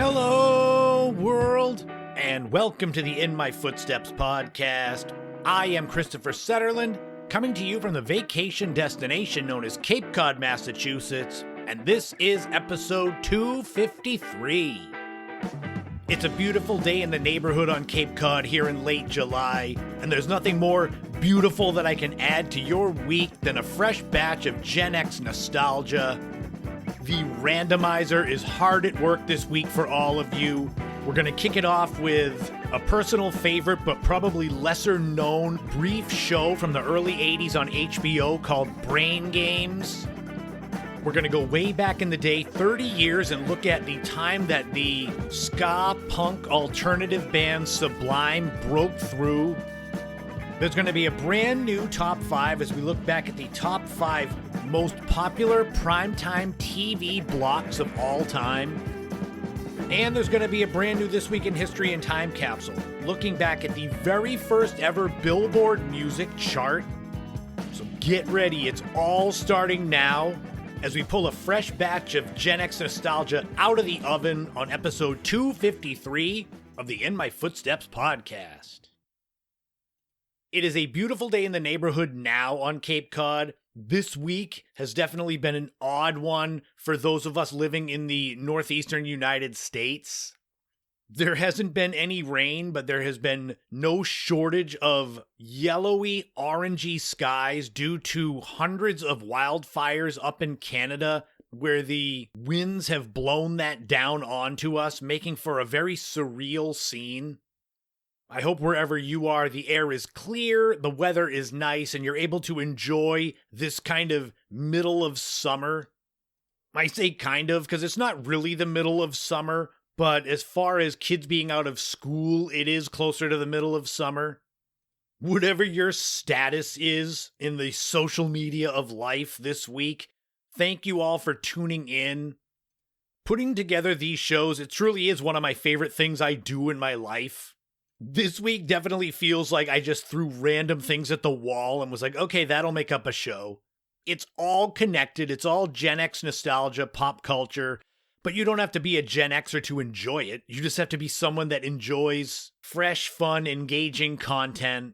Hello, world, and welcome to the In My Footsteps podcast. I am Christopher Setterland, coming to you from the vacation destination known as Cape Cod, Massachusetts, and this is episode 253. It's a beautiful day in the neighborhood on Cape Cod here in late July, and there's nothing more beautiful that I can add to your week than a fresh batch of Gen X nostalgia. The randomizer is hard at work this week for all of you. We're going to kick it off with a personal favorite but probably lesser known brief show from the early 80s on HBO called BrainGames. We're going to go way back in the day, 30 years, and look at the time that the ska punk alternative band Sublime broke through. There's going to be a brand new top 5 as we look back at the top 5 most popular primetime TV blocks of all time. And there's going to be a brand new This Week in History and Time capsule, looking back at the very first ever Billboard music chart. So get ready, it's all starting now as we pull a fresh batch of Gen X nostalgia out of the oven on episode 253 of the In My Footsteps podcast. It is a beautiful day in the neighborhood now on Cape Cod. This week has definitely been an odd one for those of us living in the northeastern United States. There hasn't been any rain, but there has been no shortage of yellowy, orangey skies due to hundreds of wildfires up in Canada, where the winds have blown that down onto us, making for a very surreal scene. I hope wherever you are, the air is clear, the weather is nice, and you're able to enjoy this kind of middle of summer. I say kind of, because it's not really the middle of summer, but as far as kids being out of school, it is closer to the middle of summer. Whatever your status is in the social media of life this week, thank you all for tuning in. Putting together these shows, it truly is one of my favorite things I do in my life. This week definitely feels like I just threw random things at the wall and was like, okay, that'll make up a show. It's all connected. It's all Gen X nostalgia, pop culture, but you don't have to be a Gen Xer to enjoy it. You just have to be someone that enjoys fresh, fun, engaging content.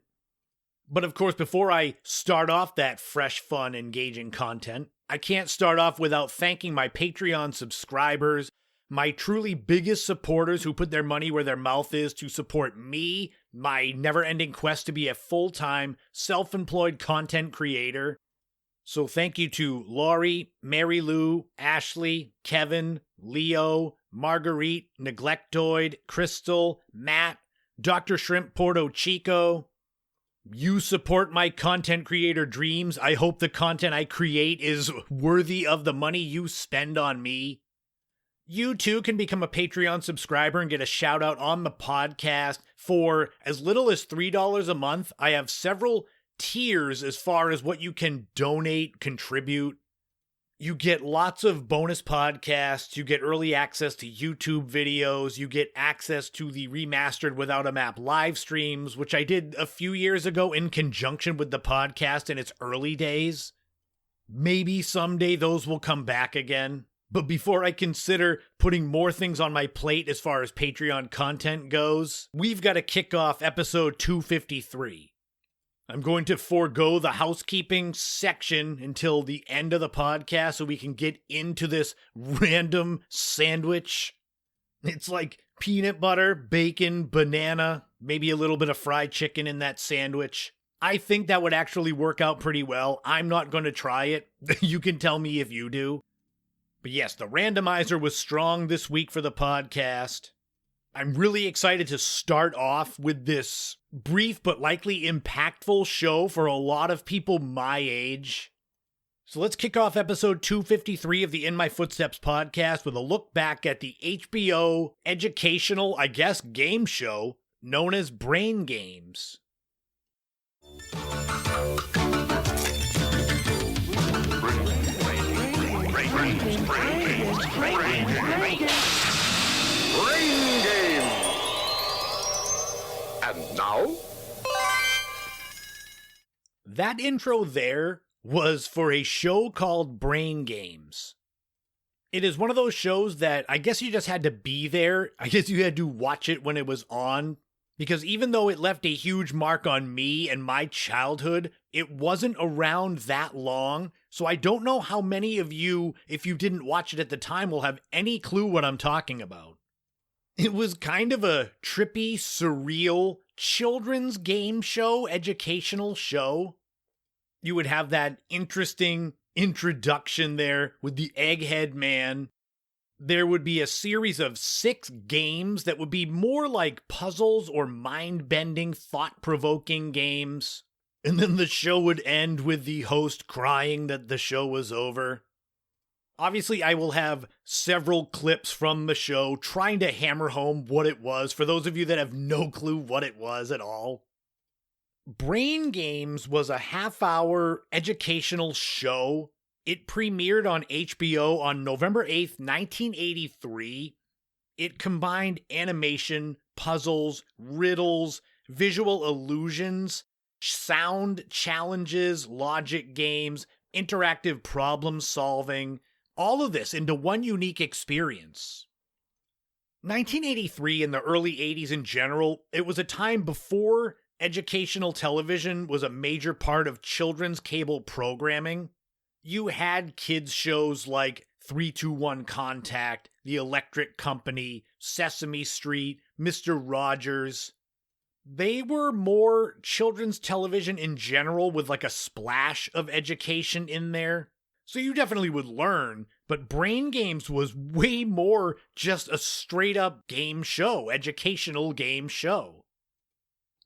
But of course, before I start off that fresh, fun, engaging content, I can't start off without thanking my Patreon subscribers, my truly biggest supporters who put their money where their mouth is to support me, my never-ending quest to be a full-time, self-employed content creator. So thank you to Laurie, Mary Lou, Ashley, Kevin, Leo, Marguerite, Neglectoid, Crystal, Matt, Dr. Shrimp Porto Chico. You support my content creator dreams. I hope the content I create is worthy of the money you spend on me. You too can become a Patreon subscriber and get a shout out on the podcast for as little as $3 a month. I have several tiers as far as what you can donate, contribute. You get lots of bonus podcasts, you get early access to YouTube videos, you get access to the remastered Without a Map live streams, which I did a few years ago in conjunction with the podcast in its early days. Maybe someday those will come back again. But before I consider putting more things on my plate as far as Patreon content goes, we've got to kick off episode 253. I'm going to forego the housekeeping section until the end of the podcast so we can get into this random sandwich. It's like peanut butter, bacon, banana, maybe a little bit of fried chicken in that sandwich. I think that would actually work out pretty well. I'm not going to try it. You can tell me if you do. But yes, the randomizer was strong this week for the podcast. I'm really excited to start off with this brief but likely impactful show for a lot of people my age. So let's kick off episode 253 of the In My Footsteps podcast with a look back at the HBO educational, game show known as BrainGames. BrainGames. And now? That intro there was for a show called BrainGames. It is one of those shows that I guess you just had to be there. I guess you had to watch it when it was on. Because even though it left a huge mark on me and my childhood, it wasn't around that long. So I don't know how many of you, if you didn't watch it at the time, will have any clue what I'm talking about. It was kind of a trippy, surreal, children's game show, educational show. You would have that interesting introduction there with the Egghead Man. There would be a series of 6 games that would be more like puzzles or mind-bending, thought-provoking games. And then the show would end with the host crying that the show was over. Obviously, I will have several clips from the show trying to hammer home what it was for those of you that have no clue what it was at all. BrainGames was a half-hour educational show. It premiered on HBO on November 8th, 1983. It combined animation, puzzles, riddles, visual illusions, sound challenges, logic games, interactive problem solving, all of this into one unique experience. 1983 and the early 80s in general, it was a time before educational television was a major part of children's cable programming. You had kids shows like 3-2-1 Contact, The Electric Company, Sesame Street, Mr. Rogers. They were more children's television in general with like a splash of education in there. So you definitely would learn, but BrainGames was way more just a straight up game show, educational game show.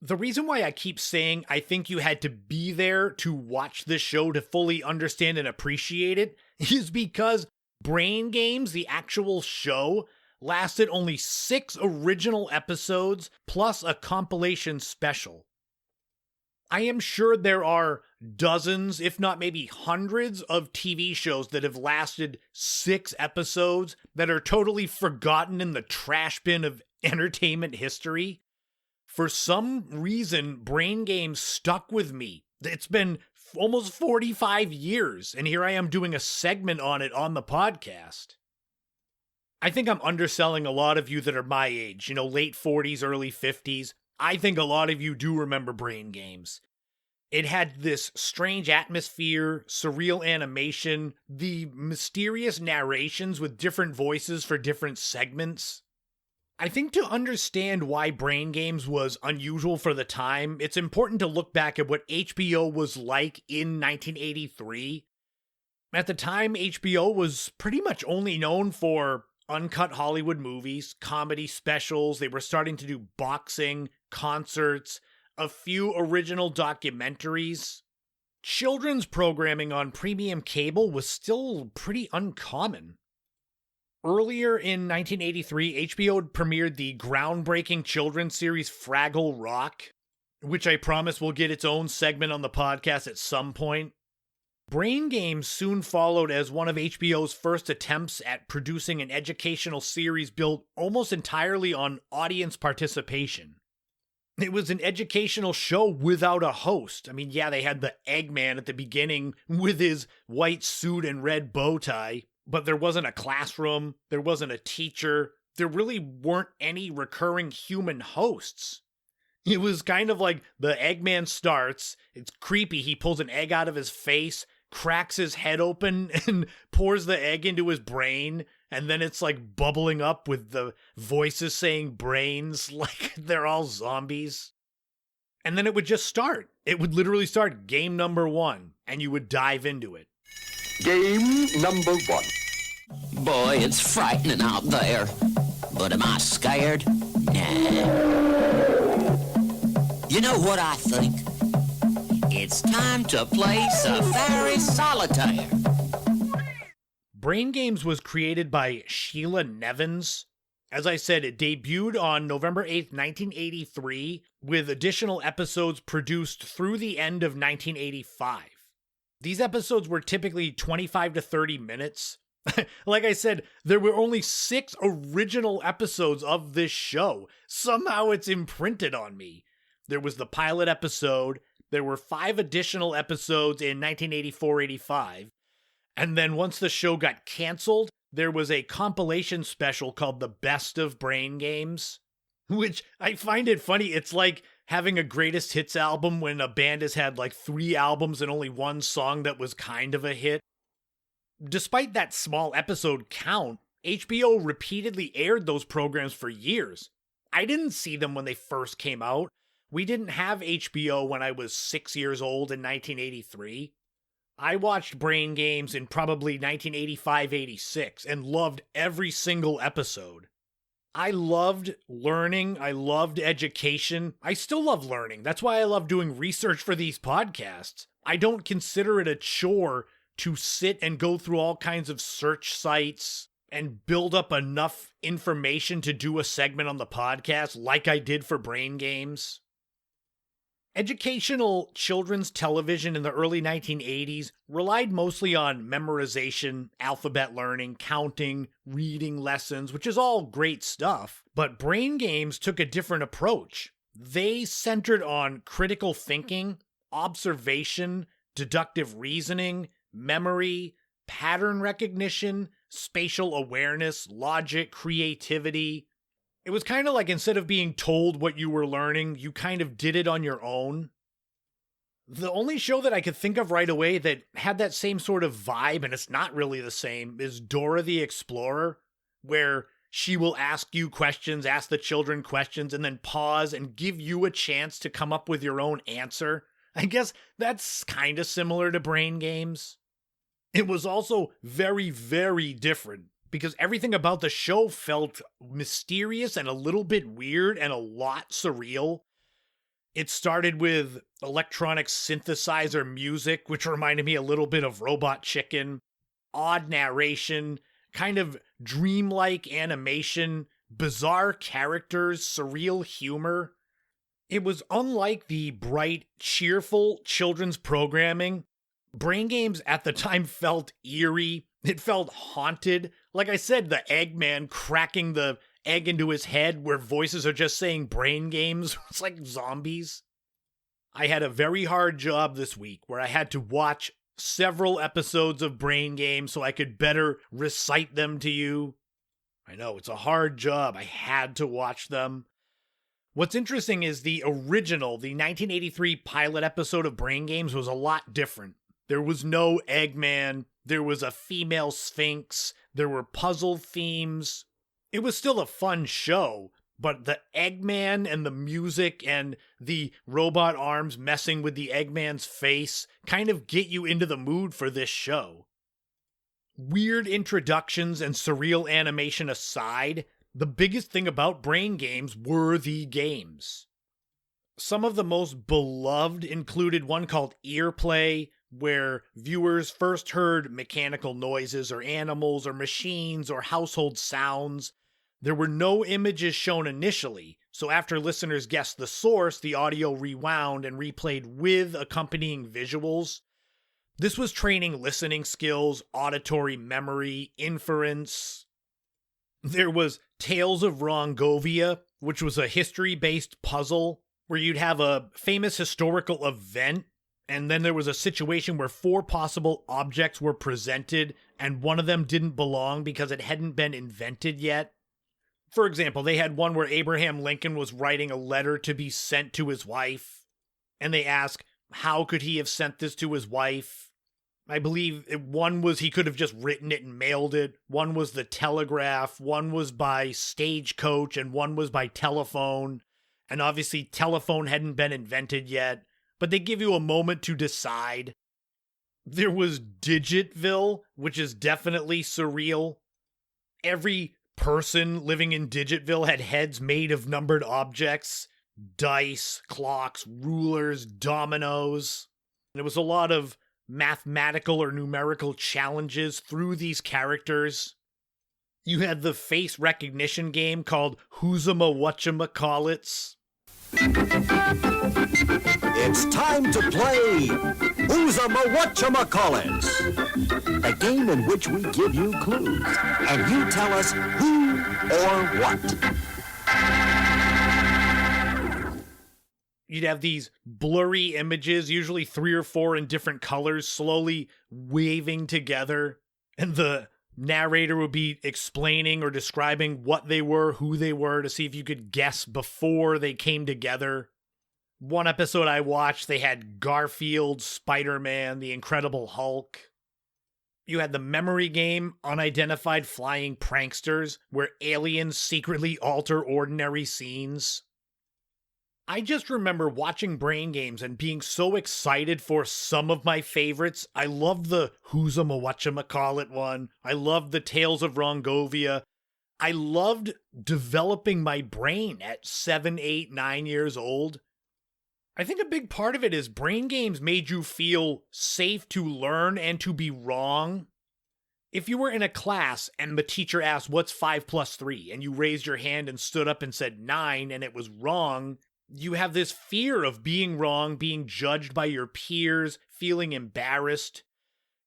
The reason why I keep saying I think you had to be there to watch this show to fully understand and appreciate it is because BrainGames, the actual show, lasted only 6 original episodes plus a compilation special. I am sure there are dozens, if not maybe hundreds, of TV shows that have lasted 6 episodes that are totally forgotten in the trash bin of entertainment history. For some reason, BrainGames stuck with me. It's been almost 45 years, and here I am doing a segment on it on the podcast. I think I'm underselling a lot of you that are my age, late 40s, early 50s. I think a lot of you do remember BrainGames. It had this strange atmosphere, surreal animation, the mysterious narrations with different voices for different segments. I think to understand why BrainGames was unusual for the time, it's important to look back at what HBO was like in 1983. At the time, HBO was pretty much only known for uncut Hollywood movies, comedy specials. They were starting to do boxing, concerts, a few original documentaries. Children's programming on premium cable was still pretty uncommon. Earlier in 1983, HBO premiered the groundbreaking children's series Fraggle Rock, which I promise will get its own segment on the podcast at some point. BrainGames soon followed as one of HBO's first attempts at producing an educational series built almost entirely on audience participation. It was an educational show without a host. I mean, yeah, they had the Eggman at the beginning with his white suit and red bow tie. But there wasn't a classroom, there wasn't a teacher, there really weren't any recurring human hosts. It was kind of like the Eggman starts, it's creepy, he pulls an egg out of his face, cracks his head open, and pours the egg into his brain, and then it's like bubbling up with the voices saying brains, like they're all zombies. And then it would just start. It would literally start game number 1, and you would dive into it. Game number 1. Boy, it's frightening out there. But am I scared? Nah. You know what I think? It's time to play Safari Solitaire. BrainGames was created by Sheila Nevins. As I said, it debuted on November 8th, 1983, with additional episodes produced through the end of 1985. These episodes were typically 25 to 30 minutes. Like I said, there were only 6 original episodes of this show. Somehow it's imprinted on me. There was the pilot episode, there were 5 additional episodes in 1984-85, and then once the show got canceled, there was a compilation special called The Best of BrainGames, which I find it funny. It's like having a greatest hits album when a band has had like 3 albums and only one song that was kind of a hit. Despite that small episode count, HBO repeatedly aired those programs for years. I didn't see them when they first came out. We didn't have HBO when I was 6 years old in 1983. I watched BrainGames in probably 1985-86 and loved every single episode. I loved learning. I loved education. I still love learning. That's why I love doing research for these podcasts. I don't consider it a chore to sit and go through all kinds of search sites and build up enough information to do a segment on the podcast like I did for BrainGames. Educational children's television in the early 1980s relied mostly on memorization, alphabet learning, counting, reading lessons, which is all great stuff. But BrainGames took a different approach. They centered on critical thinking, observation, deductive reasoning, memory, pattern recognition, spatial awareness, logic, creativity. It was kind of like instead of being told what you were learning, you kind of did it on your own. The only show that I could think of right away that had that same sort of vibe, and it's not really the same, is Dora the Explorer, where she will ask you questions, ask the children questions, and then pause and give you a chance to come up with your own answer. I guess that's kind of similar to BrainGames. It was also very, very different because everything about the show felt mysterious and a little bit weird and a lot surreal. It started with electronic synthesizer music, which reminded me a little bit of Robot Chicken, odd narration, kind of dreamlike animation, bizarre characters, surreal humor. It was unlike the bright, cheerful children's programming. BrainGames at the time felt eerie. It felt haunted. Like I said, the Eggman cracking the egg into his head where voices are just saying BrainGames. It's like zombies. I had a very hard job this week where I had to watch several episodes of BrainGames so I could better recite them to you. I know, it's a hard job. I had to watch them. What's interesting is the original, the 1983 pilot episode of BrainGames was a lot different. There was no Eggman, there was a female Sphinx, there were puzzle themes. It was still a fun show, but the Eggman and the music and the robot arms messing with the Eggman's face kind of get you into the mood for this show. Weird introductions and surreal animation aside, the biggest thing about BrainGames were the games. Some of the most beloved included one called Earplay, where viewers first heard mechanical noises or animals or machines or household sounds. There were no images shown initially, so after listeners guessed the source, the audio rewound and replayed with accompanying visuals. This was training listening skills, auditory memory, inference. There was Tales of Rongovia, which was a history-based puzzle where you'd have a famous historical event, and then there was a situation where 4 possible objects were presented, and one of them didn't belong because it hadn't been invented yet. For example, they had one where Abraham Lincoln was writing a letter to be sent to his wife, and they ask, how could he have sent this to his wife? I believe one was he could have just written it and mailed it, one was the telegraph, one was by stagecoach, and one was by telephone. And obviously telephone hadn't been invented yet, but they give you a moment to decide. There was Digitville, which is definitely surreal. Every person living in Digitville had heads made of numbered objects, dice, clocks, rulers, dominoes. There was a lot of mathematical or numerical challenges through these characters. You had the face recognition game called Who's'ema Whatchamacallits. It's time to play Who's'ema Whatchamacallits, a game in which we give you clues, and you tell us who or what. You'd have these blurry images, usually 3 or 4 in different colors, slowly waving together, and the narrator would be explaining or describing what they were, who they were, to see if you could guess before they came together. One episode I watched, they had Garfield, Spider-Man, the Incredible Hulk. You had the memory game, Unidentified Flying Pranksters, where aliens secretly alter ordinary scenes. I just remember watching BrainGames and being so excited for some of my favorites. I loved the Who's a Whatchamacallit one. I loved the Tales of Rongovia. I loved developing my brain at 7, 8, 9 years old. I think a big part of it is BrainGames made you feel safe to learn and to be wrong. If you were in a class and the teacher asked, what's 5 plus 3? And you raised your hand and stood up and said 9 and it was wrong, you have this fear of being wrong, being judged by your peers, feeling embarrassed.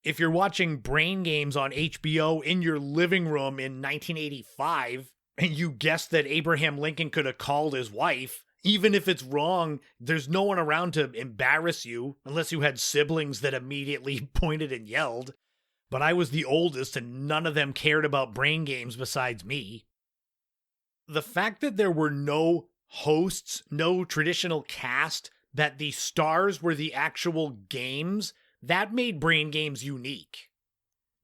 If you're watching BrainGames on HBO in your living room in 1985 and you guessed that Abraham Lincoln could have called his wife, even if it's wrong, there's no one around to embarrass you, unless you had siblings that immediately pointed and yelled. But I was the oldest and none of them cared about BrainGames besides me. The fact that there were no hosts, no traditional cast, that the stars were the actual games, that made BrainGames unique.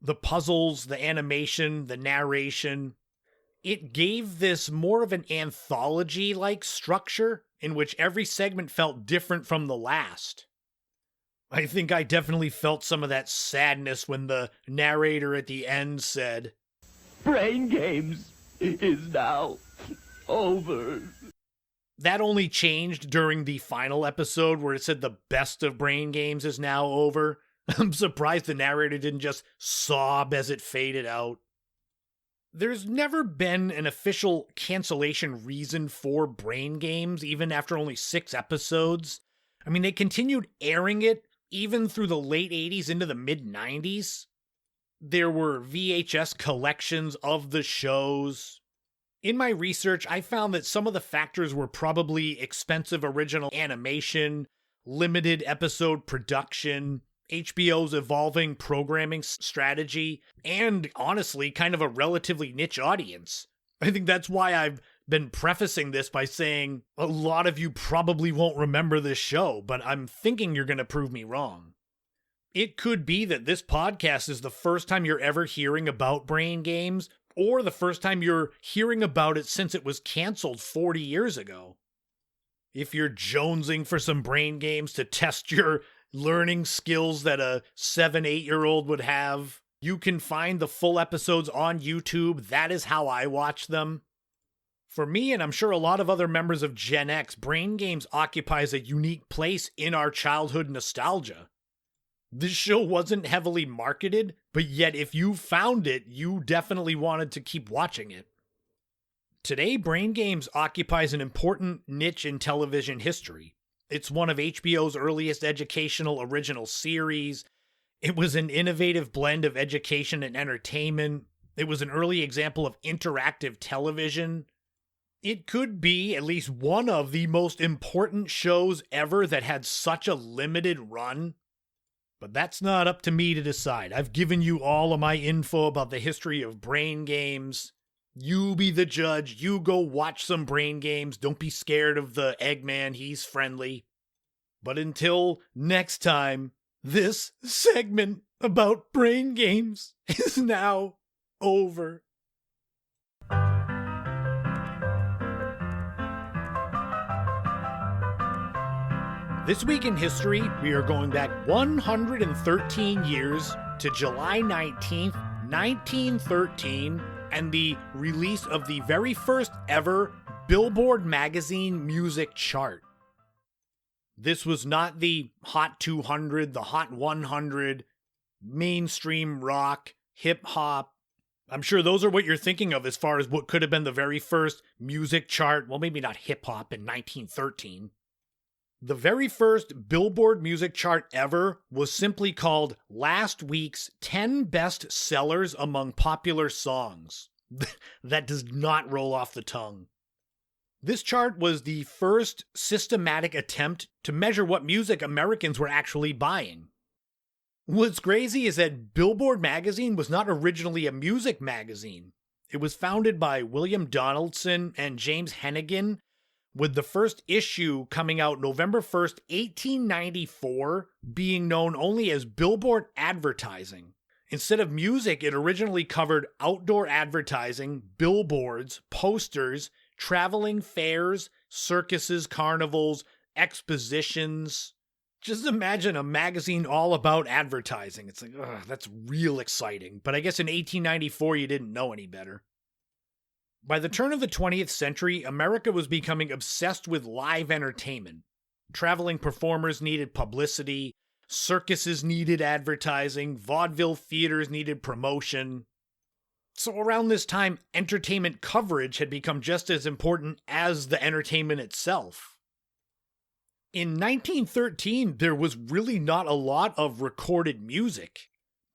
The puzzles, the animation, the narration, it gave this more of an anthology-like structure in which every segment felt different from the last. I think I definitely felt some of that sadness when the narrator at the end said, BrainGames is now over. That only changed during the final episode where it said the best of BrainGames is now over. I'm surprised the narrator didn't just sob as it faded out. There's never been an official cancellation reason for BrainGames, even after only 6 episodes. I mean, they continued airing it even through the late 80s into the mid-90s. There were VHS collections of the shows. In my research, I found that some of the factors were probably expensive original animation, limited episode production, HBO's evolving programming strategy, and honestly, kind of a relatively niche audience. I think that's why I've been prefacing this by saying a lot of you probably won't remember this show, but I'm thinking you're going to prove me wrong. It could be that this podcast is the first time you're ever hearing about BrainGames, or the first time you're hearing about it since it was canceled 40 years ago. If you're jonesing for some BrainGames to test your learning skills that a 7, 8-year-old would have, you can find the full episodes on YouTube. That is how I watch them. For me, and I'm sure a lot of other members of Gen X, BrainGames occupies a unique place in our childhood nostalgia. This show wasn't heavily marketed, but yet if you found it, you definitely wanted to keep watching it. Today, BrainGames occupies an important niche in television history. It's one of HBO's earliest educational original series. It was an innovative blend of education and entertainment. It was an early example of interactive television. It could be at least one of the most important shows ever that had such a limited run. But that's not up to me to decide. I've given you all of my info about the history of BrainGames. You be the judge. You go watch some BrainGames. Don't be scared of the Eggman. He's friendly. But until next time, this segment about BrainGames is now over. This week in history, we are going back 113 years to July 19th, 1913, and the release of the very first ever Billboard magazine music chart. This was not the Hot 200, the Hot 100, mainstream rock, hip-hop. I'm sure those are what you're thinking of as far as what could have been the very first music chart. Well, maybe not hip-hop in 1913. The very first Billboard music chart ever was simply called Last Week's 10 Best Sellers Among Popular Songs. That does not roll off the tongue. This chart was the first systematic attempt to measure what music Americans were actually buying. What's crazy is that Billboard magazine was not originally a music magazine. It was founded by William Donaldson and James Hennigan, with the first issue coming out November 1st, 1894, being known only as Billboard Advertising. Instead of music, it originally covered outdoor advertising, billboards, posters, traveling fairs, circuses, carnivals, expositions. Just imagine a magazine all about advertising. It's like, ugh, that's real exciting. But I guess in 1894, you didn't know any better. By the turn of the 20th century, America was becoming obsessed with live entertainment. Traveling performers needed publicity, circuses needed advertising, vaudeville theaters needed promotion. So around this time, entertainment coverage had become just as important as the entertainment itself. In 1913, there was really not a lot of recorded music.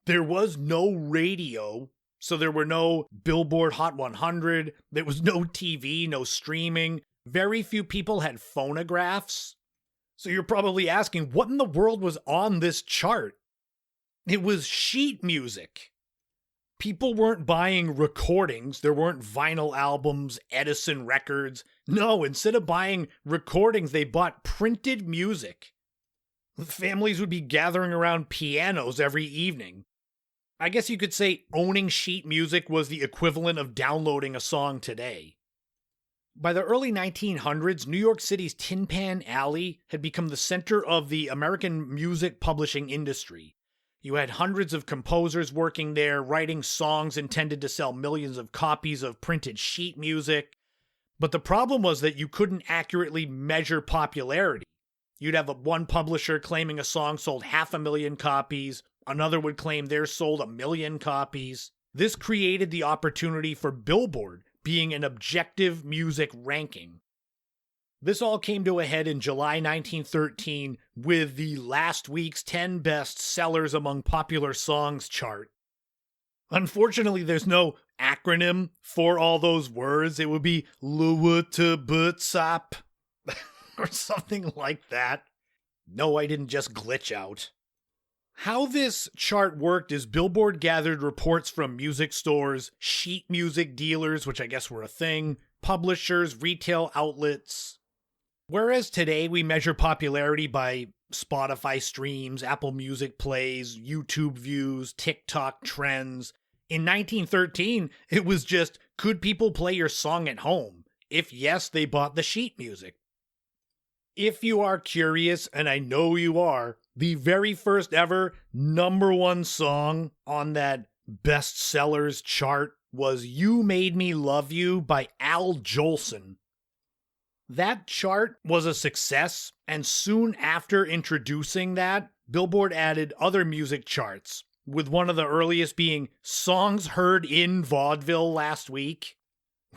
There was no radio, so there were no Billboard Hot 100, there was no TV, no streaming. Very few people had phonographs. So you're probably asking, what in the world was on this chart? It was sheet music. People weren't buying recordings. There weren't vinyl albums, Edison records. No, instead of buying recordings, they bought printed music. Families would be gathering around pianos every evening. I guess you could say owning sheet music was the equivalent of downloading a song today. By the early 1900s, New York City's Tin Pan Alley had become the center of the American music publishing industry. You had hundreds of composers working there, writing songs intended to sell millions of copies of printed sheet music. But the problem was that you couldn't accurately measure popularity. You'd have one publisher claiming a song sold 500,000 copies, another would claim theirs sold 1,000,000 copies. This created the opportunity for Billboard being an objective music ranking. This all came to a head in July 1913 with the last week's 10 best sellers among popular songs chart. Unfortunately, there's no acronym for all those words. It would be LUWTBUTSAP or something like that. No, I didn't just glitch out. How this chart worked is Billboard gathered reports from music stores, sheet music dealers, which I guess were a thing, publishers, retail outlets. Whereas today we measure popularity by Spotify streams, Apple Music plays, YouTube views, TikTok trends, in 1913 it was just, could people play your song at home? If yes, they bought the sheet music. If you are curious, and I know you are, the very first ever #1 song on that bestsellers chart was You Made Me Love You by Al Jolson. That chart was a success, and soon after introducing that, Billboard added other music charts, with one of the earliest being Songs Heard in Vaudeville Last Week,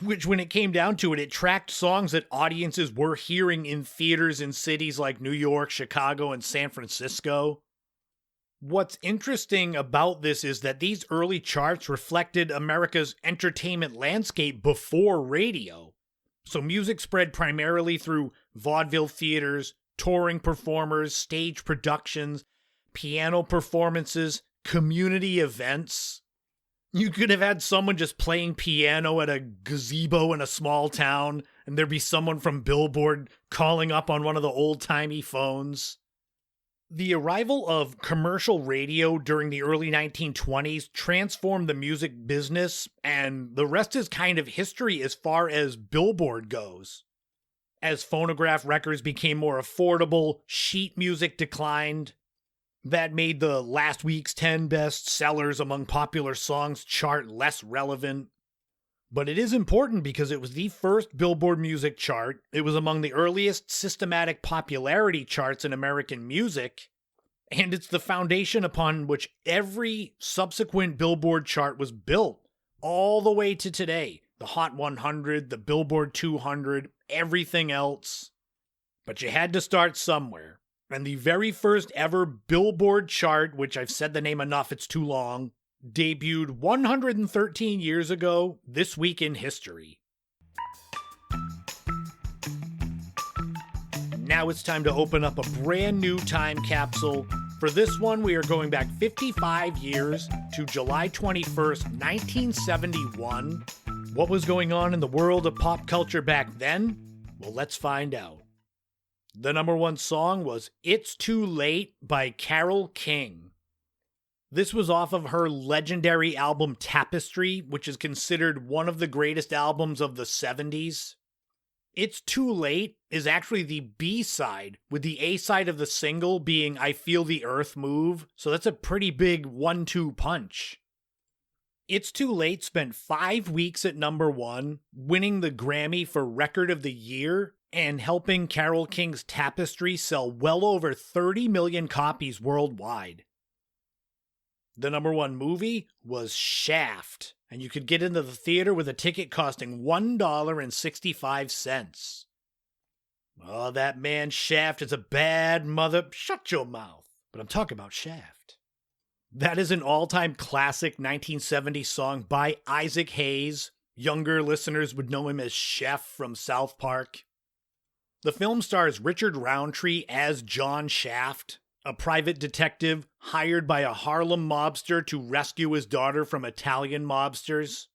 which when it came down to it, it tracked songs that audiences were hearing in theaters in cities like New York, Chicago, and San Francisco. What's interesting about this is that these early charts reflected America's entertainment landscape before radio. So music spread primarily through vaudeville theaters, touring performers, stage productions, piano performances, community events. You could have had someone just playing piano at a gazebo in a small town, and there'd be someone from Billboard calling up on one of the old-timey phones. The arrival of commercial radio during the early 1920s transformed the music business, and the rest is kind of history as far as Billboard goes. As phonograph records became more affordable, sheet music declined. That made the last week's 10 best sellers among popular songs chart less relevant. But it is important because it was the first Billboard music chart, it was among the earliest systematic popularity charts in American music, and it's the foundation upon which every subsequent Billboard chart was built, all the way to today. The Hot 100, the Billboard 200, everything else. But you had to start somewhere. And the very first ever Billboard chart, which I've said the name enough, it's too long, debuted 113 years ago, this week in history. Now it's time to open up a brand new time capsule. For this one, we are going back 55 years to July 21st, 1971. What was going on in the world of pop culture back then? Well, let's find out. The number one song was It's Too Late by Carole King. This was off of her legendary album Tapestry, which is considered one of the greatest albums of the 70s. It's Too Late is actually the B-side, with the A-side of the single being I Feel the Earth Move, so that's a pretty big 1-2 punch. It's Too Late spent 5 weeks at number one, winning the Grammy for Record of the Year, and helping Carole King's Tapestry sell well over 30 million copies worldwide. The number one movie was Shaft, and you could get into the theater with a ticket costing $1.65. Oh, that man Shaft is a bad mother. Shut your mouth. But I'm talking about Shaft. That is an all-time classic 1970 song by Isaac Hayes. Younger listeners would know him as Chef from South Park. The film stars Richard Roundtree as John Shaft, a private detective hired by a Harlem mobster to rescue his daughter from Italian mobsters.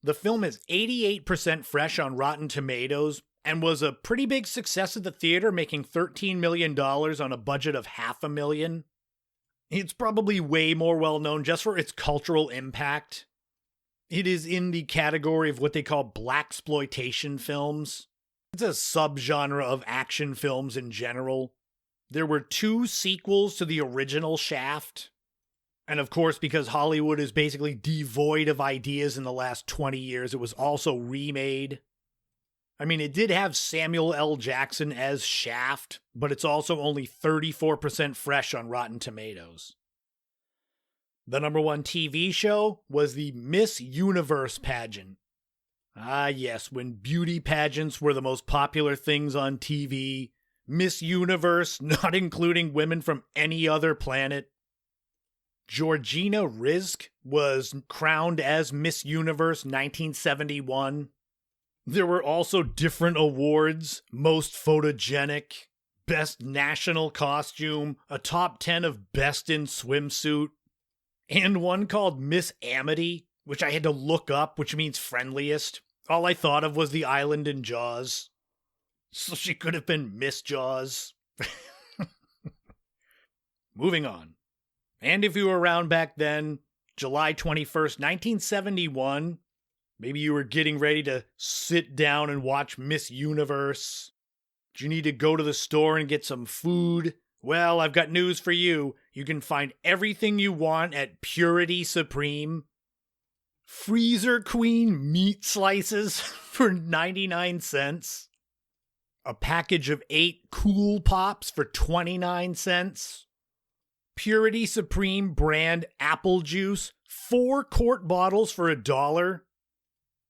The film is 88% fresh on Rotten Tomatoes and was a pretty big success at the theater, making $13 million on a budget of $500,000. It's probably way more well known just for its cultural impact. It is in the category of what they call blaxploitation films. It's a subgenre of action films in general. There were 2 sequels to the original Shaft. And of course, because Hollywood is basically devoid of ideas in the last 20 years, it was also remade. I mean, it did have Samuel L. Jackson as Shaft, but it's also only 34% fresh on Rotten Tomatoes. The number one TV show was the Miss Universe pageant. Ah yes, when beauty pageants were the most popular things on TV, Miss Universe, not including women from any other planet. Georgina Rizk was crowned as Miss Universe 1971. There were also different awards: Most Photogenic, Best National Costume, a top 10 of Best in Swimsuit, and one called Miss Amity, which I had to look up, which means friendliest. All I thought of was the island in Jaws. So she could have been Miss Jaws. Moving on. And if you were around back then, July 21st, 1971, maybe you were getting ready to sit down and watch Miss Universe. Do you need to go to the store and get some food? Well, I've got news for you. You can find everything you want at Purity Supreme. Freezer Queen meat slices for 99 cents. A package of 8 Cool Pops for 29 cents. Purity Supreme brand apple juice, 4 quart bottles for $1.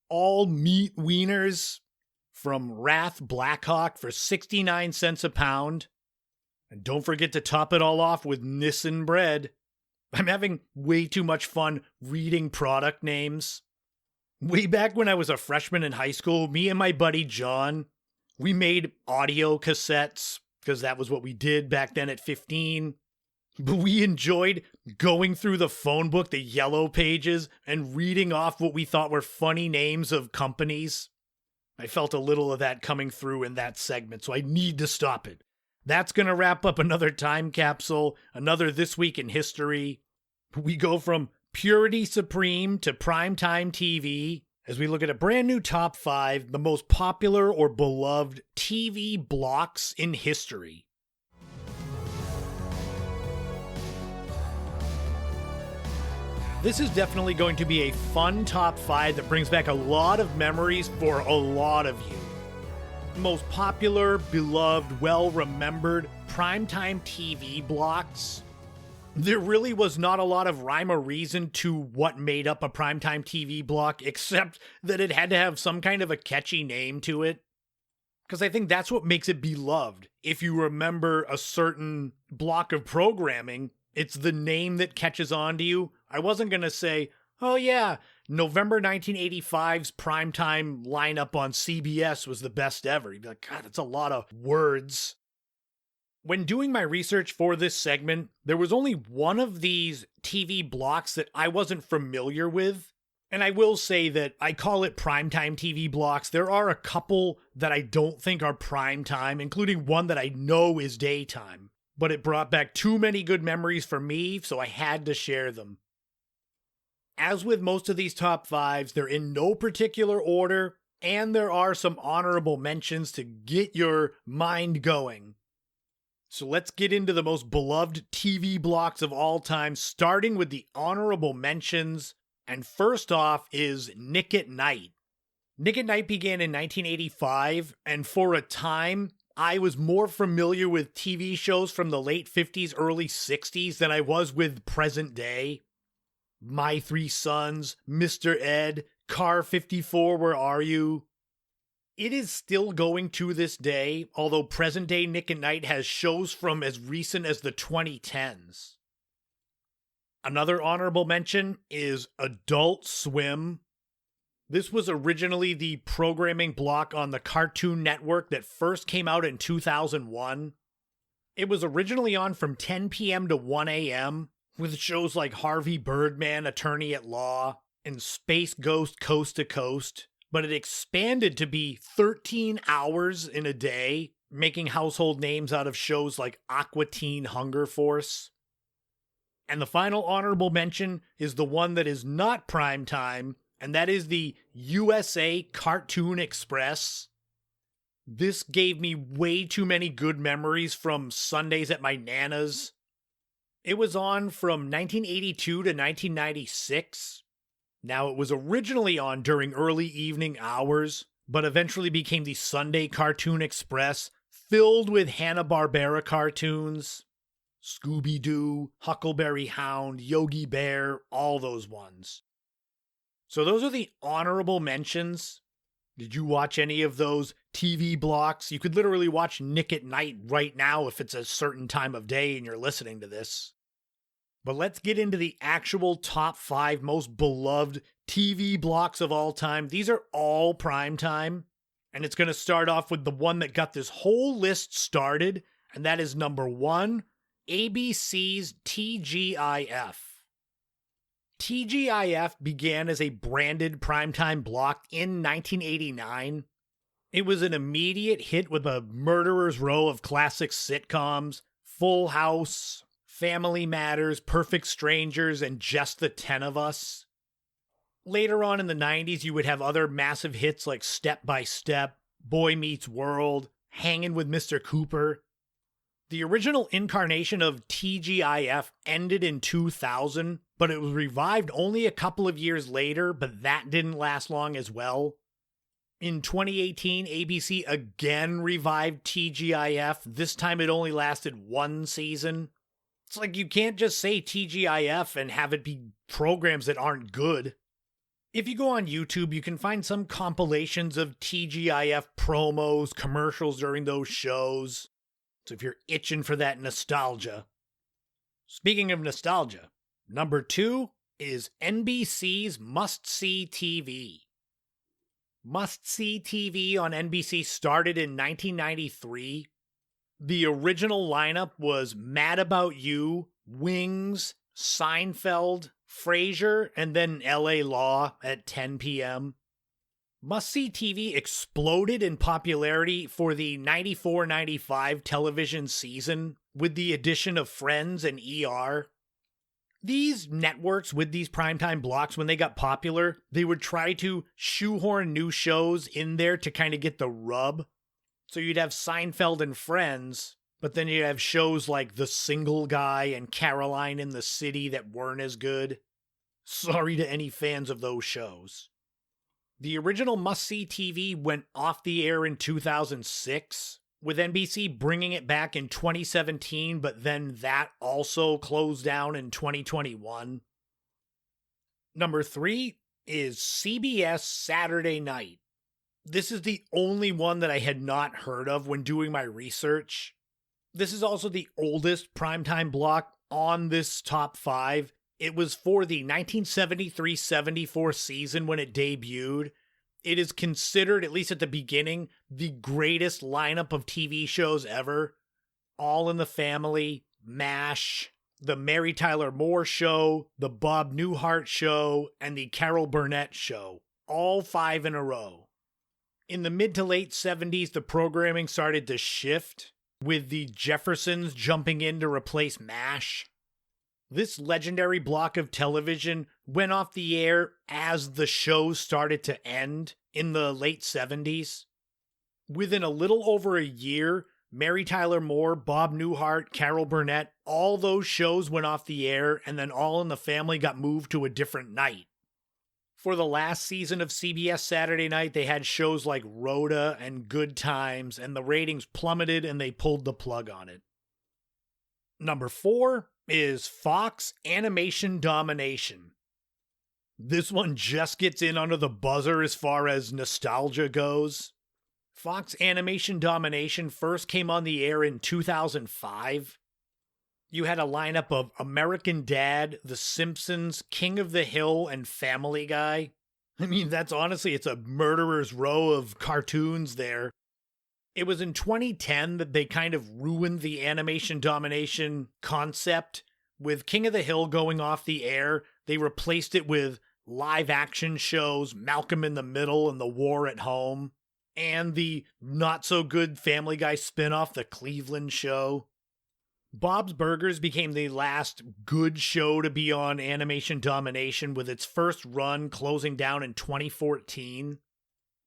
All meat wieners from Wrath Blackhawk for 69 cents a pound. And don't forget to top it all off with Nissen bread. I'm having way too much fun reading product names. Way back when I was a freshman in high school, me and my buddy John, we made audio cassettes because that was what we did back then at 15. But we enjoyed going through the phone book, the yellow pages, and reading off what we thought were funny names of companies. I felt a little of that coming through in that segment, so I need to stop it. That's going to wrap up another time capsule, another This Week in History. We go from Purity Supreme to primetime TV as we look at a brand new top 5, the most popular or beloved TV blocks in history. This is definitely going to be a fun top 5 that brings back a lot of memories for a lot of you. Most popular, beloved, well-remembered primetime TV blocks. There really was not a lot of rhyme or reason to what made up a primetime TV block, except that it had to have some kind of a catchy name to it. Because I think that's what makes it beloved. If you remember a certain block of programming, it's the name that catches on to you. I wasn't going to say, oh yeah, November 1985's primetime lineup on CBS was the best ever. You'd be like, God, that's a lot of words. When doing my research for this segment, there was only one of these TV blocks that I wasn't familiar with. And I will say that I call it primetime TV blocks. There are a couple that I don't think are primetime, including one that I know is daytime. But it brought back too many good memories for me, so I had to share them. As with most of these top fives, they're in no particular order, and there are some honorable mentions to get your mind going. So let's get into the most beloved TV blocks of all time, starting with the honorable mentions. And first off is Nick at Night. Nick at Night began in 1985, and for a time, I was more familiar with TV shows from the late 50s, early 60s than I was with present day. My Three Sons, Mr. Ed, Car 54, Where Are You? It is still going to this day, although present-day Nick at Night has shows from as recent as the 2010s. Another honorable mention is Adult Swim. This was originally the programming block on the Cartoon Network that first came out in 2001. It was originally on from 10 p.m. to 1 a.m., with shows like Harvey Birdman, Attorney at Law, and Space Ghost Coast to Coast. But it expanded to be 13 hours in a day, making household names out of shows like Aqua Teen Hunger Force. And the final honorable mention is the one that is not prime time, and that is the USA Cartoon Express. This gave me way too many good memories from Sundays at my Nana's. It was on from 1982 to 1996. Now, it was originally on during early evening hours, but eventually became the Sunday Cartoon Express, filled with Hanna-Barbera cartoons, Scooby-Doo, Huckleberry Hound, Yogi Bear, all those ones. So those are the honorable mentions. Did you watch any of those TV blocks? You could literally watch Nick at Night right now if it's a certain time of day and you're listening to this. But let's get into the actual top 5 most beloved TV blocks of all time. These are all primetime. And it's going to start off with the one that got this whole list started. And that is number 1, ABC's TGIF. TGIF began as a branded primetime block in 1989. It was an immediate hit with a murderer's row of classic sitcoms, Full House, Family Matters, Perfect Strangers, and Just the 10 of Us. Later on in the 90s, you would have other massive hits like Step by Step, Boy Meets World, Hangin' with Mr. Cooper. The original incarnation of TGIF ended in 2000, but it was revived only a couple of years later, but that didn't last long as well. In 2018, ABC again revived TGIF. This time it only lasted 1 season. It's like you can't just say TGIF and have it be programs that aren't good. If you go on YouTube, you can find some compilations of TGIF promos, commercials during those shows. So if you're itching for that nostalgia. Speaking of nostalgia, number 2 is NBC's Must-See TV. Must-See TV on NBC started in 1993. The original lineup was Mad About You, Wings, Seinfeld, Frasier, and then LA Law at 10 p.m. Must-See TV exploded in popularity for the 94-95 television season with the addition of Friends and ER. These networks with these primetime blocks, when they got popular, they would try to shoehorn new shows in there to kind of get the rub. So you'd have Seinfeld and Friends, but then you'd have shows like The Single Guy and Caroline in the City that weren't as good. Sorry to any fans of those shows. The original Must-See TV went off the air in 2006, with NBC bringing it back in 2017, but then that also closed down in 2021. Number 3 is CBS Saturday Night. This is the only one that I had not heard of when doing my research. This is also the oldest primetime block on this top 5. It was for the 1973-74 season when it debuted. It is considered, at least at the beginning, the greatest lineup of TV shows ever. All in the Family, MASH, The Mary Tyler Moore Show, The Bob Newhart Show, and The Carol Burnett Show. All 5 in a row. In the mid to late 70s, the programming started to shift, with the Jeffersons jumping in to replace MASH. This legendary block of television went off the air as the show started to end in the late 70s. Within a little over a year, Mary Tyler Moore, Bob Newhart, Carol Burnett, all those shows went off the air, and then All in the Family got moved to a different night. For the last season of CBS Saturday Night, they had shows like Rhoda and Good Times, and the ratings plummeted and they pulled the plug on it. Number 4 is Fox Animation Domination. This one just gets in under the buzzer as far as nostalgia goes. Fox Animation Domination first came on the air in 2005. You had a lineup of American Dad, The Simpsons, King of the Hill, and Family Guy. I mean, it's a murderer's row of cartoons there. It was in 2010 that they kind of ruined the animation domination concept. With King of the Hill going off the air, they replaced it with live action shows, Malcolm in the Middle and The War at Home, and the not-so-good Family Guy spinoff, The Cleveland Show. Bob's Burgers became the last good show to be on Animation Domination, with its first run closing down in 2014.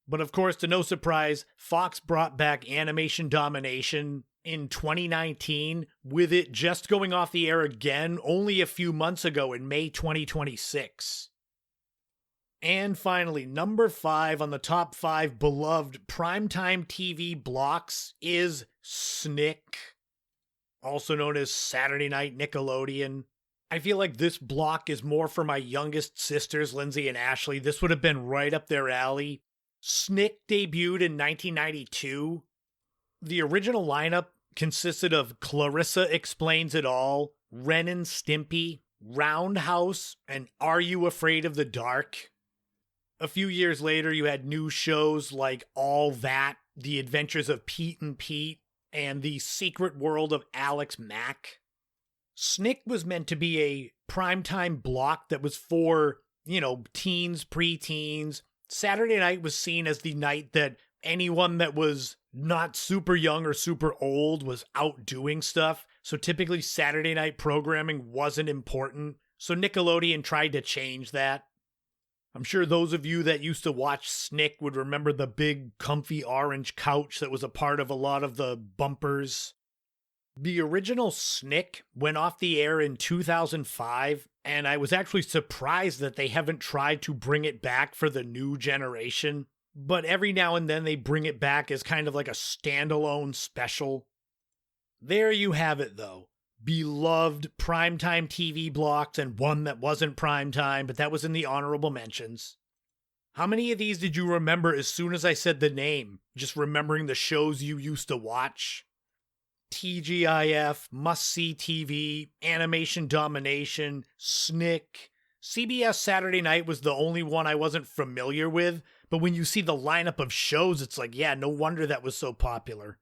But of course, to no surprise, Fox brought back Animation Domination in 2019, with it just going off the air again only a few months ago in May 2026. And finally, number 5 on the top 5 beloved primetime TV blocks is Snick, also known as Saturday Night Nickelodeon. I feel like this block is more for my youngest sisters, Lindsay and Ashley. This would have been right up their alley. Snick debuted in 1992. The original lineup consisted of Clarissa Explains It All, Ren and Stimpy, Roundhouse, and Are You Afraid of the Dark? A few years later, you had new shows like All That, The Adventures of Pete and Pete, and The Secret World of Alex Mack. Snick was meant to be a primetime block that was for, teens, preteens. Saturday night was seen as the night that anyone that was not super young or super old was out doing stuff. So typically Saturday night programming wasn't important. So Nickelodeon tried to change that. I'm sure those of you that used to watch Snick would remember the big comfy orange couch that was a part of a lot of the bumpers. The original Snick went off the air in 2005, and I was actually surprised that they haven't tried to bring it back for the new generation. But every now and then they bring it back as kind of like a standalone special. There you have it, though. Beloved primetime TV blocks and one that wasn't primetime, but that was in the honorable mentions. How many of these did you remember as soon as I said the name? Just remembering the shows you used to watch? TGIF, Must-See TV, Animation Domination, Snick. CBS Saturday Night was the only one I wasn't familiar with, but when you see the lineup of shows, it's like, yeah, no wonder that was so popular.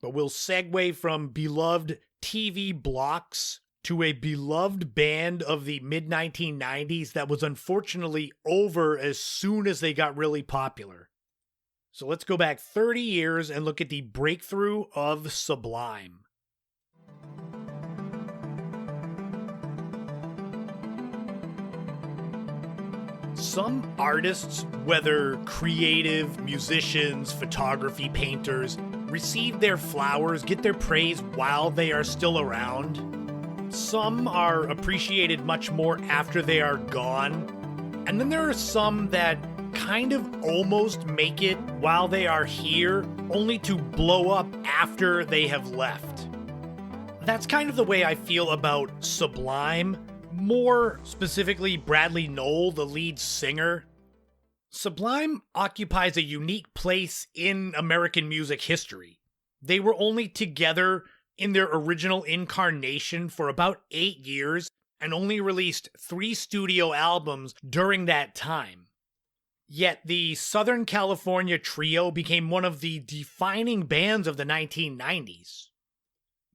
But we'll segue from beloved TV blocks to a beloved band of the mid-1990s that was unfortunately over as soon as they got really popular. So let's go back 30 years and look at the breakthrough of Sublime. Some artists, whether creative, musicians, photography, painters, receive their flowers, get their praise while they are still around. Some are appreciated much more after they are gone. And then there are some that kind of almost make it while they are here, only to blow up after they have left. That's kind of the way I feel about Sublime, more specifically Bradley Nowell, the lead singer. Sublime occupies a unique place in American music history. They were only together in their original incarnation for about 8 years and only released 3 studio albums during that time. Yet the Southern California trio became one of the defining bands of the 1990s.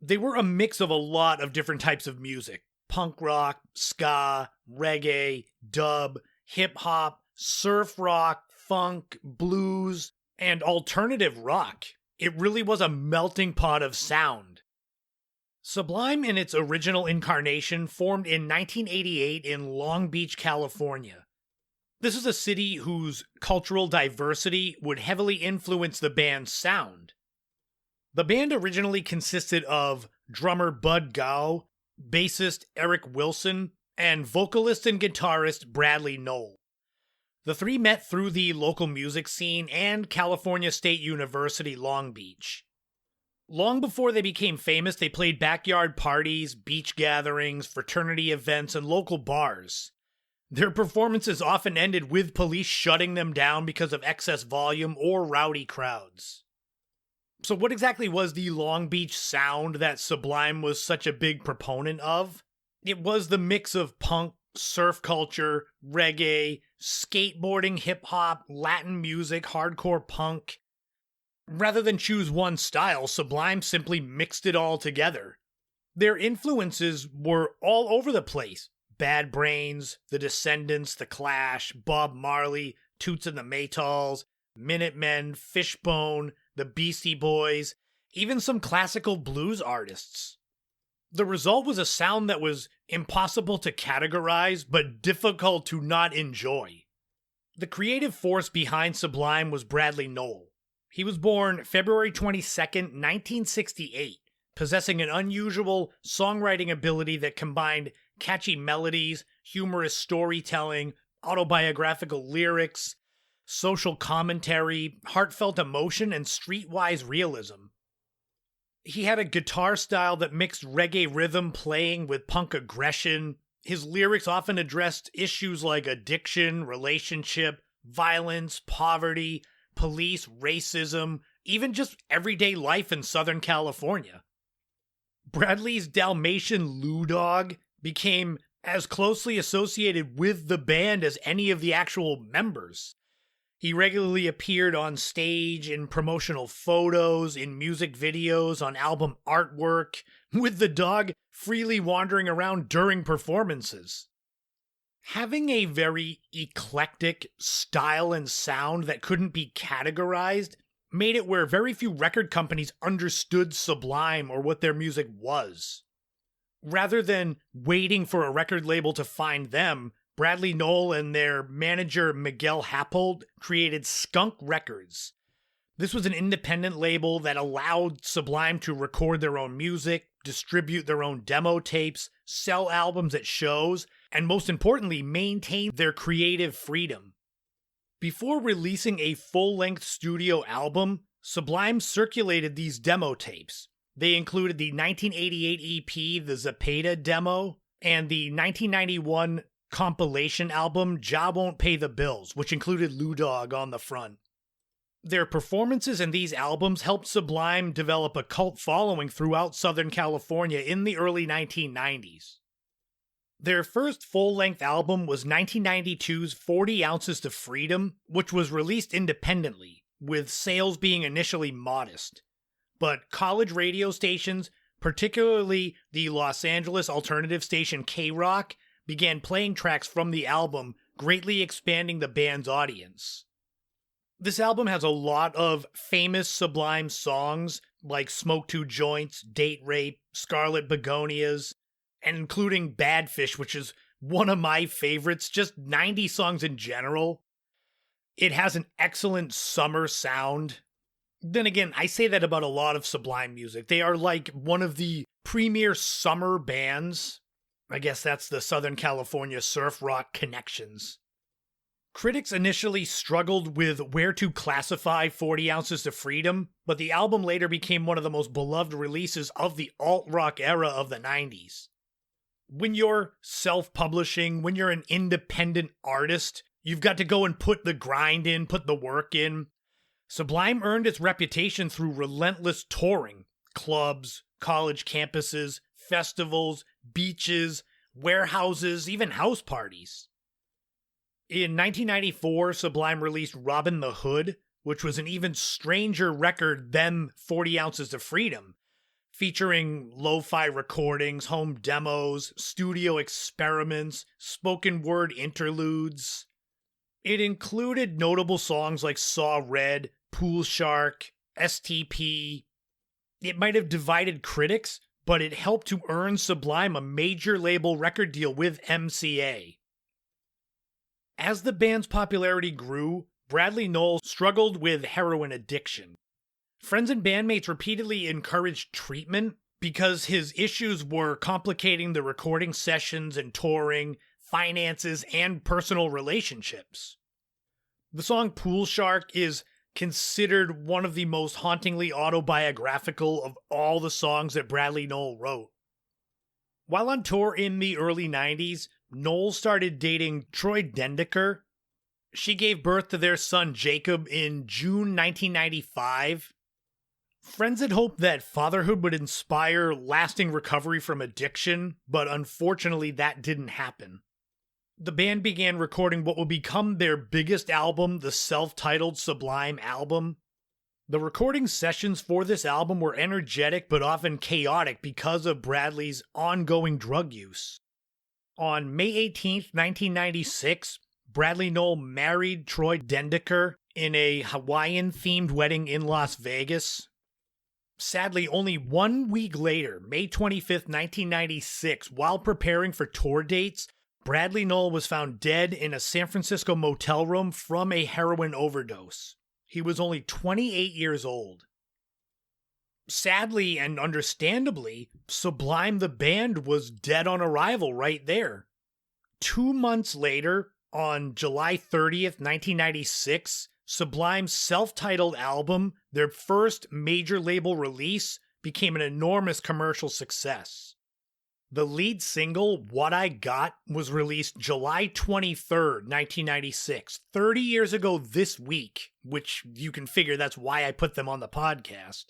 They were a mix of a lot of different types of music: punk rock, ska, reggae, dub, hip-hop, surf rock, funk, blues, and alternative rock. It really was a melting pot of sound. Sublime in its original incarnation formed in 1988 in Long Beach, California. This is a city whose cultural diversity would heavily influence the band's sound. The band originally consisted of drummer Bud Gow, bassist Eric Wilson, and vocalist and guitarist Bradley Nowell. The three met through the local music scene and California State University, Long Beach. Long before they became famous, they played backyard parties, beach gatherings, fraternity events, and local bars. Their performances often ended with police shutting them down because of excess volume or rowdy crowds. So what exactly was the Long Beach sound that Sublime was such a big proponent of? It was the mix of punk, surf culture, reggae, skateboarding, hip-hop, Latin music, hardcore punk. Rather than choose one style, Sublime simply mixed it all together. Their influences were all over the place. Bad Brains, The Descendants, The Clash, Bob Marley, Toots and the Maytals, Minutemen, Fishbone, the Beastie Boys, even some classical blues artists. The result was a sound that was impossible to categorize, but difficult to not enjoy. The creative force behind Sublime was Bradley Nowell. He was born February 22nd, 1968, possessing an unusual songwriting ability that combined catchy melodies, humorous storytelling, autobiographical lyrics, social commentary, heartfelt emotion, and streetwise realism. He had a guitar style that mixed reggae rhythm playing with punk aggression. His lyrics often addressed issues like addiction, relationship, violence, poverty, police, racism, even just everyday life in Southern California. Bradley's Dalmatian Lou Dog became as closely associated with the band as any of the actual members. He regularly appeared on stage, in promotional photos, in music videos, on album artwork, with the dog freely wandering around during performances. Having a very eclectic style and sound that couldn't be categorized made it where very few record companies understood Sublime or what their music was. Rather than waiting for a record label to find them, Bradley Nowell and their manager Miguel Happold created Skunk Records. This was an independent label that allowed Sublime to record their own music, distribute their own demo tapes, sell albums at shows, and most importantly, maintain their creative freedom. Before releasing a full-length studio album, Sublime circulated these demo tapes. They included the 1988 EP, the Zapata demo, and the 1991 compilation album, Ja Won't Pay the Bills, which included Lou Dog on the front. Their performances in these albums helped Sublime develop a cult following throughout Southern California in the early 1990s. Their first full-length album was 1992's 40 Ounces to Freedom, which was released independently, with sales being initially modest. But college radio stations, particularly the Los Angeles alternative station K-Rock, began playing tracks from the album, greatly expanding the band's audience. This album has a lot of famous Sublime songs, like Smoke Two Joints, Date Rape, Scarlet Begonias, and including Badfish, which is one of my favorites, just 90 songs in general. It has an excellent summer sound. Then again, I say that about a lot of Sublime music. They are like one of the premier summer bands. I guess that's the Southern California surf rock connections. Critics initially struggled with where to classify 40 Ounces to Freedom, but the album later became one of the most beloved releases of the alt-rock era of the 90s. When you're self-publishing, when you're an independent artist, you've got to go and put the grind in, put the work in. Sublime earned its reputation through relentless touring, clubs, college campuses, festivals, beaches, warehouses, even house parties. In 1994, Sublime released Robin the Hood, which was an even stranger record than 40 Ounces to Freedom, featuring lo-fi recordings, home demos, studio experiments, spoken word interludes. It included notable songs like Saw Red, Pool Shark, STP. It might have divided critics, but it helped to earn Sublime a major label record deal with MCA. As the band's popularity grew, Bradley Nowell struggled with heroin addiction. Friends and bandmates repeatedly encouraged treatment because his issues were complicating the recording sessions and touring, finances, and personal relationships. The song Pool Shark is considered one of the most hauntingly autobiographical of all the songs that Bradley Nowell wrote. While on tour in the early 90s, Nowell started dating Troy Dendiker. She gave birth to their son Jacob in June 1995. Friends had hoped that fatherhood would inspire lasting recovery from addiction, but unfortunately that didn't happen. The band began recording what would become their biggest album, the self-titled Sublime album. The recording sessions for this album were energetic but often chaotic because of Bradley's ongoing drug use. On May 18, 1996, Bradley Nowell married Troy Dendiker in a Hawaiian-themed wedding in Las Vegas. Sadly, only 1 week later, May 25, 1996, while preparing for tour dates, Bradley Nowell was found dead in a San Francisco motel room from a heroin overdose. He was only 28 years old. Sadly and understandably, Sublime the band was dead on arrival right there. 2 months later, on July 30th, 1996, Sublime's self-titled album, their first major label release, became an enormous commercial success. The lead single, What I Got, was released July 23rd, 1996, 30 years ago this week, which you can figure that's why I put them on the podcast.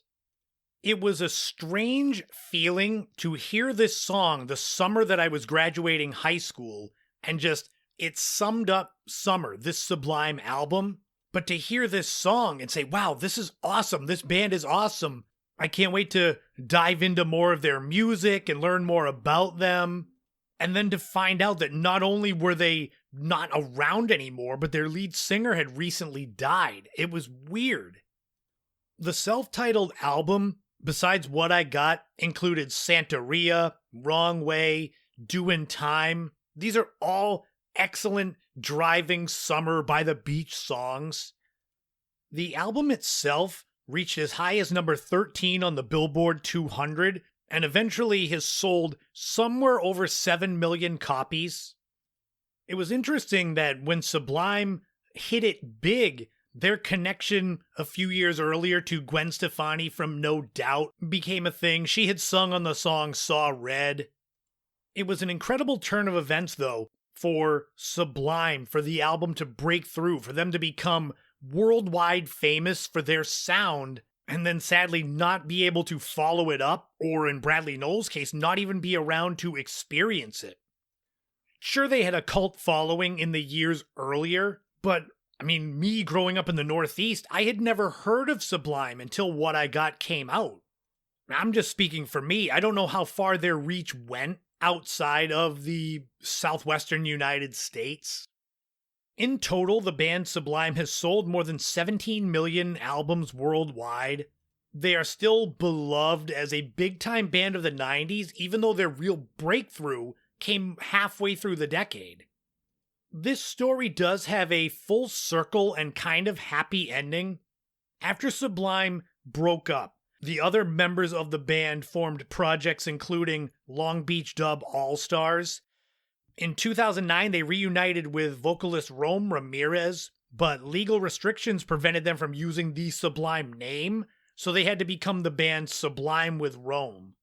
It was a strange feeling to hear this song the summer that I was graduating high school, and just, it summed up summer, this Sublime album. But to hear this song and say, wow, this is awesome, this band is awesome, I can't wait to dive into more of their music and learn more about them. And then to find out that not only were they not around anymore, but their lead singer had recently died. It was weird. The self-titled album, besides What I Got, included Santeria, Wrong Way, Doin' Time. These are all excellent driving summer by the beach songs. The album itself reached as high as number 13 on the Billboard 200 and eventually has sold somewhere over 7 million copies. It was interesting that when Sublime hit it big, their connection a few years earlier to Gwen Stefani from No Doubt became a thing. She had sung on the song Saw Red. It was an incredible turn of events, though, for Sublime, for the album to break through, for them to become worldwide famous for their sound, and then sadly not be able to follow it up, or in Bradley Nowell's case, not even be around to experience it. Sure, they had a cult following in the years earlier, but me growing up in the Northeast, I had never heard of Sublime until What I Got came out. I'm just speaking for me. I don't know how far their reach went outside of the southwestern United States. In total, the band Sublime has sold more than 17 million albums worldwide. They are still beloved as a big-time band of the 90s, even though their real breakthrough came halfway through the decade. This story does have a full circle and kind of happy ending. After Sublime broke up, the other members of the band formed projects including Long Beach Dub All-Stars. In 2009, they reunited with vocalist Rome Ramirez, but legal restrictions prevented them from using the Sublime name, so they had to become the band Sublime with Rome.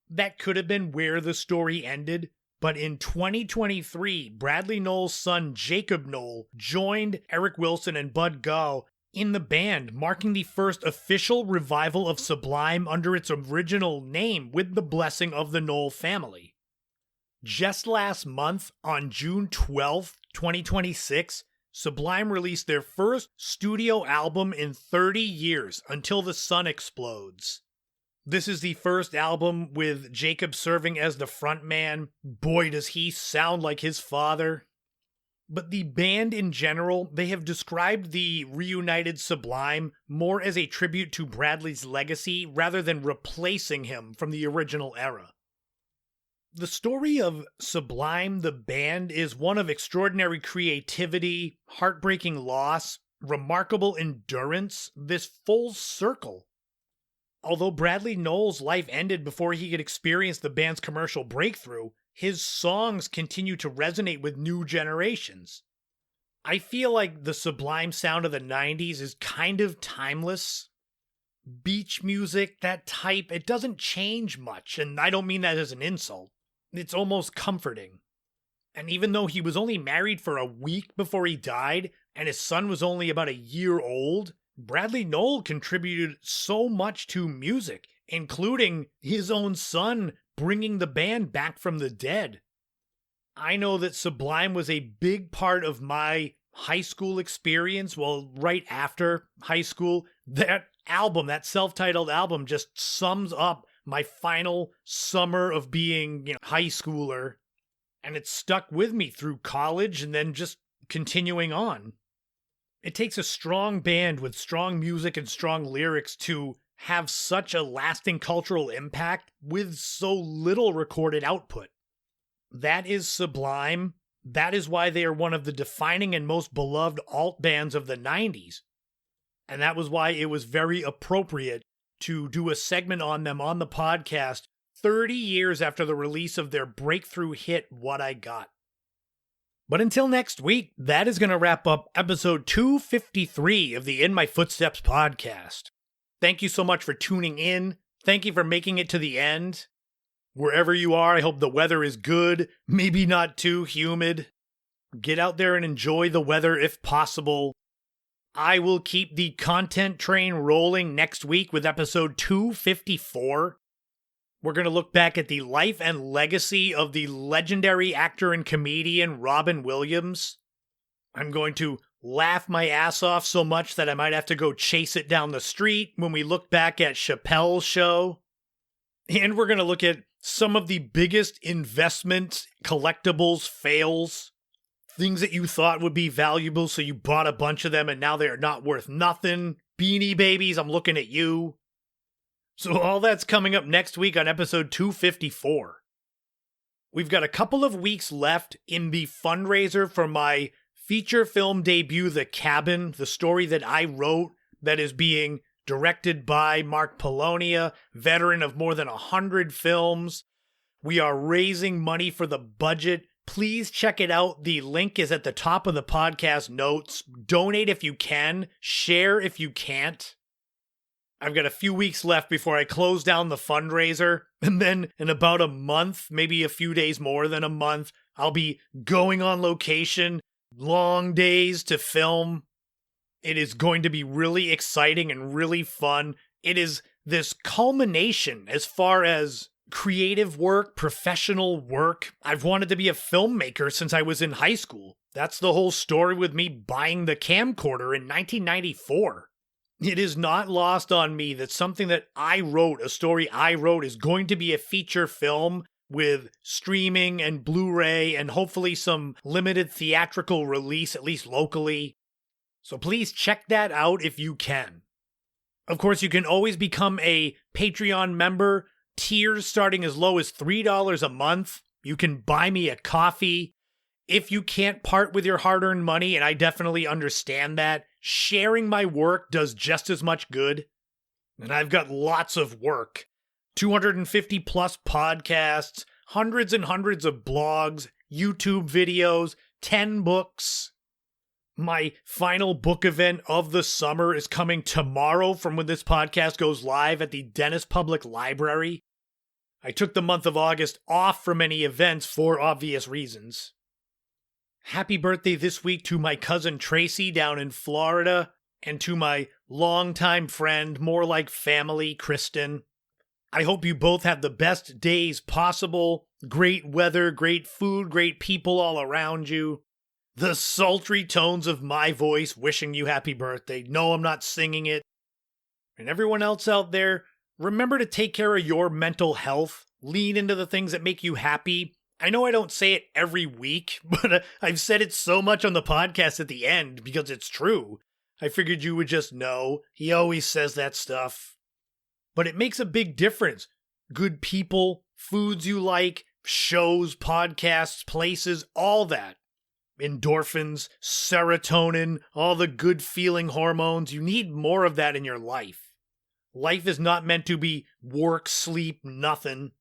That could have been where the story ended, but in 2023, Bradley Nowell's son Jacob Nowell joined Eric Wilson and Bud Gao in the band, marking the first official revival of Sublime under its original name with the blessing of the Nowell family. Just last month, on June 12th, 2026, Sublime released their first studio album in 30 years, Until the Sun Explodes. This is the first album with Jacob serving as the frontman. Boy, does he sound like his father. But the band in general, they have described the reunited Sublime more as a tribute to Bradley's legacy rather than replacing him from the original era. The story of Sublime, the band, is one of extraordinary creativity, heartbreaking loss, remarkable endurance, this full circle. Although Bradley Nowell's life ended before he could experience the band's commercial breakthrough, his songs continue to resonate with new generations. I feel like the Sublime sound of the 90s is kind of timeless. Beach music, that type, it doesn't change much, and I don't mean that as an insult. It's almost comforting. And even though he was only married for a week before he died, and his son was only about a year old, Bradley Nowell contributed so much to music, including his own son bringing the band back from the dead. I know that Sublime was a big part of my high school experience. Well, right after high school, that album, that self-titled album, just sums up my final summer of being, high schooler. And it stuck with me through college and then just continuing on. It takes a strong band with strong music and strong lyrics to have such a lasting cultural impact with so little recorded output. That is Sublime. That is why they are one of the defining and most beloved alt bands of the 90s. And that was why it was very appropriate to do a segment on them on the podcast 30 years after the release of their breakthrough hit, What I Got. But until next week, that is going to wrap up episode 253 of the In My Footsteps podcast. Thank you so much for tuning in. Thank you for making it to the end. Wherever you are, I hope the weather is good, maybe not too humid. Get out there and enjoy the weather if possible. I will keep the content train rolling next week with episode 254. We're going to look back at the life and legacy of the legendary actor and comedian Robin Williams. I'm going to laugh my ass off so much that I might have to go chase it down the street when we look back at Chappelle's show. And we're going to look at some of the biggest investment collectibles fails. Things that you thought would be valuable, so you bought a bunch of them and now they're not worth nothing. Beanie Babies, I'm looking at you. So all that's coming up next week on episode 254. We've got a couple of weeks left in the fundraiser for my feature film debut, The Cabin, the story that I wrote that is being directed by Mark Polonia, veteran of more than 100 films. We are raising money for the budget. Please check it out. The link is at the top of the podcast notes. Donate if you can. Share if you can't. I've got a few weeks left before I close down the fundraiser, and then in about a month, maybe a few days more than a month, I'll be going on location, long days to film. It is going to be really exciting and really fun. It is this culmination as far as creative work, professional work. I've wanted to be a filmmaker since I was in high school. That's the whole story with me buying the camcorder in 1994. It is not lost on me that something that I wrote, a story I wrote, is going to be a feature film with streaming and Blu-ray and hopefully some limited theatrical release, at least locally. So please check that out if you can. Of course, you can always become a Patreon member. Tiers starting as low as $3 a month. You can buy me a coffee. If you can't part with your hard-earned money, and I definitely understand that, sharing my work does just as much good. And I've got lots of work. 250 plus podcasts, hundreds and hundreds of blogs, YouTube videos, 10 books. My final book event of the summer is coming tomorrow from when this podcast goes live at the Dennis Public Library. I took the month of August off from any events for obvious reasons. Happy birthday this week to my cousin Tracy down in Florida, and to my longtime friend, more like family, Kristen. I hope you both have the best days possible. Great weather, great food, great people all around you. The sultry tones of my voice wishing you happy birthday. No, I'm not singing it. And everyone else out there, remember to take care of your mental health. Lean into the things that make you happy. I know I don't say it every week, but I've said it so much on the podcast at the end because it's true. I figured you would just know. He always says that stuff. But it makes a big difference. Good people, foods you like, shows, podcasts, places, all that. Endorphins, serotonin, all the good feeling hormones. You need more of that in your life. Life is not meant to be work, sleep, nothing.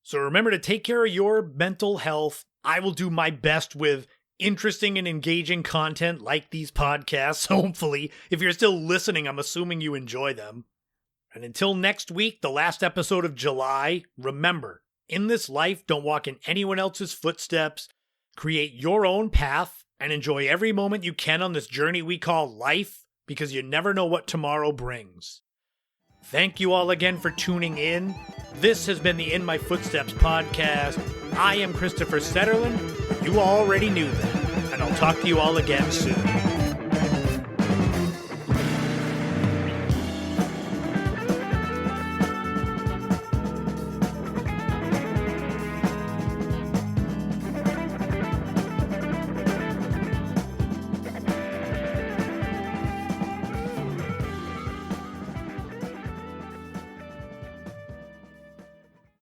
So remember to take care of your mental health. I will do my best with interesting and engaging content like these podcasts, hopefully. If you're still listening, I'm assuming you enjoy them. And until next week, the last episode of July, remember, in this life, don't walk in anyone else's footsteps. Create your own path and enjoy every moment you can on this journey we call life, because you never know what tomorrow brings. Thank you all again for tuning in. This has been the In My Footsteps podcast. I am Christopher Setterlin. You already knew that. And I'll talk to you all again soon.